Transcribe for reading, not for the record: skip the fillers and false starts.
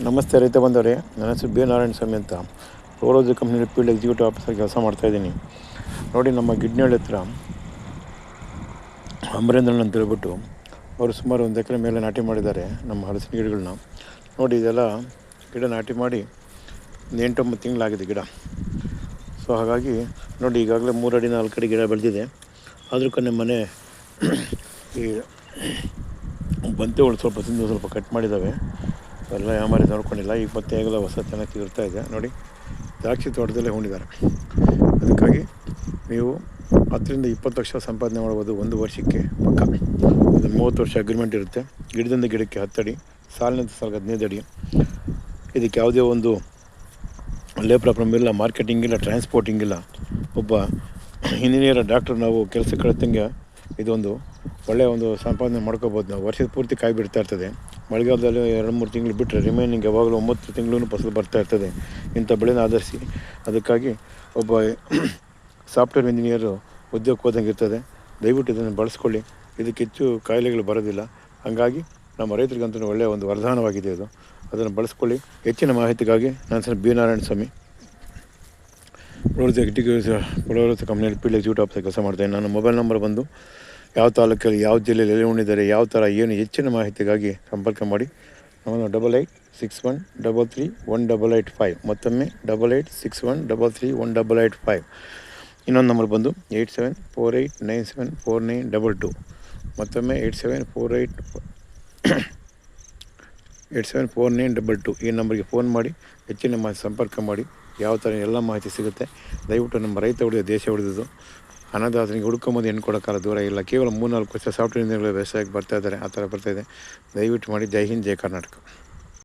ನಮಸ್ತೆ ರೈತ ಬಂದವರೇ, ನನ್ನ ಹೆಸರು ಬಿ ನಾರಾಯಣ ಸ್ವಾಮಿ ಅಂತ. ರೋರೋಜಿ ಕಂಪ್ನಿ ಫೀಲ್ಡ್ ಎಕ್ಸಿಕ್ಯೂಟಿವ್ ಆಫೀಸರ್ ಕೆಲಸ ಮಾಡ್ತಾಯಿದ್ದೀನಿ. ನೋಡಿ, ನಮ್ಮ ಗಿಡ್ನಳ್ಳಿ ಹತ್ರ ಅಮರೇಂದ್ರನ್ ಅಂತ ಹೇಳ್ಬಿಟ್ಟು ಅವರು ಸುಮಾರು 1 ಎಕರೆ ಮೇಲೆ ನಾಟಿ ಮಾಡಿದ್ದಾರೆ ನಮ್ಮ ಹಲಸಿನ ಗಿಡಗಳನ್ನ. ನೋಡಿ, ಇದೆಲ್ಲ ಗಿಡ ನಾಟಿ ಮಾಡಿ 8-9 ತಿಂಗಳಾಗಿದೆ ಗಿಡ. ಸೊ ಹಾಗಾಗಿ ನೋಡಿ, ಈಗಾಗಲೇ 3 ಅಡಿ 4 ಅಡಿ ಗಿಡ ಬೆಳೆದಿದೆ. ಆದರೂ ಕಣ್ಣೆ ಮನೆ ಈ ಬಂತೆಗಳು ಸ್ವಲ್ಪ ಕಟ್ ಮಾಡಿದ್ದಾವೆ. ಎಲ್ಲ ಯಾಮಾರಿ ನೋಡ್ಕೊಂಡಿಲ್ಲ. ಈಗ ಮತ್ತೆ ಈಗೆಲ್ಲ ಹೊಸ ಚೆನ್ನಾಗಿ ಇರ್ತಾ ಇದೆ. ನೋಡಿ, ದ್ರಾಕ್ಷಿ ತೋಟದಲ್ಲೇ ಹೂಣಿದ್ದಾರೆ. ಅದಕ್ಕಾಗಿ ನೀವು 10-20 ಲಕ್ಷ ಸಂಪಾದನೆ ಮಾಡ್ಬೋದು ಒಂದು ವರ್ಷಕ್ಕೆ ಪಕ್ಕ. ಅದು 30 ವರ್ಷ ಅಗ್ರಿಮೆಂಟ್ ಇರುತ್ತೆ. ಗಿಡದಿಂದ ಗಿಡಕ್ಕೆ 10 ಅಡಿ, ಸಾಲಿನಿಂದ ಸಾಲಿಗೆ 15 ಅಡಿ. ಇದಕ್ಕೆ ಯಾವುದೇ ಒಂದು ಲೇಬರ್ ಪ್ರಾಬ್ಲಮ್ ಇಲ್ಲ, ಮಾರ್ಕೆಟಿಂಗ್ ಇಲ್ಲ, ಟ್ರಾನ್ಸ್ಪೋರ್ಟಿಂಗ್ ಇಲ್ಲ. ಒಬ್ಬ ಇಂಜಿನಿಯರ್, ಡಾಕ್ಟ್ರ್ ನಾವು ಕೆಲಸಕ್ಕೆ ಕಳಿತಂಗೆ ಇದೊಂದು ಒಳ್ಳೆಯ ಒಂದು ಸಂಪಾದನೆ ಮಾಡ್ಕೋಬೋದು. ನಾವು ವರ್ಷದ ಪೂರ್ತಿ ಕಾಯಿ ಬಿಡ್ತಾ ಇರ್ತದೆ. ಮಳೆಗಾಲದಲ್ಲಿ 2-3 ತಿಂಗಳು ಬಿಟ್ಟರೆ ರಿಮೈನಿಂಗ್ ಯಾವಾಗಲೂ 9 ತಿಂಗಳೂ ಫಸಲು ಬರ್ತಾ ಇರ್ತದೆ. ಇಂಥ ಬೆಳೆನ ಆಧರಿಸಿ ಅದಕ್ಕಾಗಿ ಒಬ್ಬ ಸಾಫ್ಟ್ವೇರ್ ಇಂಜಿನಿಯರು ಉದ್ಯೋಗಕ್ಕೆ ಹೋದಂಗೆ ಇರ್ತದೆ. ದಯವಿಟ್ಟು ಇದನ್ನು ಬಳಸ್ಕೊಳ್ಳಿ. ಇದಕ್ಕೆ ಹೆಚ್ಚು ಕಾಯಿಲೆಗಳು ಬರೋದಿಲ್ಲ. ಹಾಗಾಗಿ ನಮ್ಮ ರೈತರಿಗಂತೂ ಒಳ್ಳೆಯ ಒಂದು ವರದಾನವಾಗಿದೆ ಇದು. ಅದನ್ನು ಬಳಸ್ಕೊಳ್ಳಿ. ಹೆಚ್ಚಿನ ಮಾಹಿತಿಗಾಗಿ ನನ್ನ ಹೆಸರು ಬಿ ನಾರಾಯಣ ಸ್ವಾಮಿ, ರೋರೋಜಿ ಕಂಪ್ನಿಯಲ್ಲಿ ಫೀಲ್ಡ್ ಎಕ್ಸಿಕ್ಯೂಟಿವ್ ಆಫೀಸರ್ ಕೆಲಸ ಮಾಡ್ತೇನೆ. ನನ್ನ ಮೊಬೈಲ್ ನಂಬರ್ ಬಂದು ಯಾವ ತಾಲೂಕಲ್ಲಿ ಯಾವ ಜಿಲ್ಲೆಯಲ್ಲಿ ಎಲ್ಲಿ ಉಣಿದ್ದಾರೆ, ಯಾವ ಥರ ಏನು ಹೆಚ್ಚಿನ ಮಾಹಿತಿಗಾಗಿ ಸಂಪರ್ಕ ಮಾಡಿ. ನಮ್ಮದು 8861331885. ಮತ್ತೊಮ್ಮೆ 8861331885. ಇನ್ನೊಂದು ನಂಬರ್ ಬಂದು 8748974922. ಮತ್ತೊಮ್ಮೆ 8748974922. ಈ ನಂಬರ್ಗೆ ಫೋನ್ ಮಾಡಿ ಹೆಚ್ಚಿನ ಮಾಹಿತಿ ಸಂಪರ್ಕ ಮಾಡಿ. ಯಾವ ಥರ ಎಲ್ಲ ಮಾಹಿತಿ ಸಿಗುತ್ತೆ. ದಯವಿಟ್ಟು ನಮ್ಮ ರೈತ ಉಳಿದ ದೇಶ ಉಳಿದಿದ್ದು. ಅನ್ನದಾತನಿಗೆ ಹುಡ್ಕೊಂಬೋದು ಹೆಣ್ಣು ಕೊಡೋಕ್ಕಾಲ ದೂರ ಇಲ್ಲ. ಕೇವಲ 3-4 ವರ್ಷ ಸಾಫ್ಟ್ವೇರ್ ಇಂಜಿನಿಯರ್ಗಳು ವ್ಯವಸಾಯಕ್ಕೆ ಬರ್ತಾಯಿದ್ದಾರೆ. ಆ ಥರ ಬರ್ತಾಯಿದೆ. ದಯವಿಟ್ಟು ಮಾಡಿ. ಜೈ ಹಿಂದ್, ಜೈ ಕರ್ನಾಟಕ.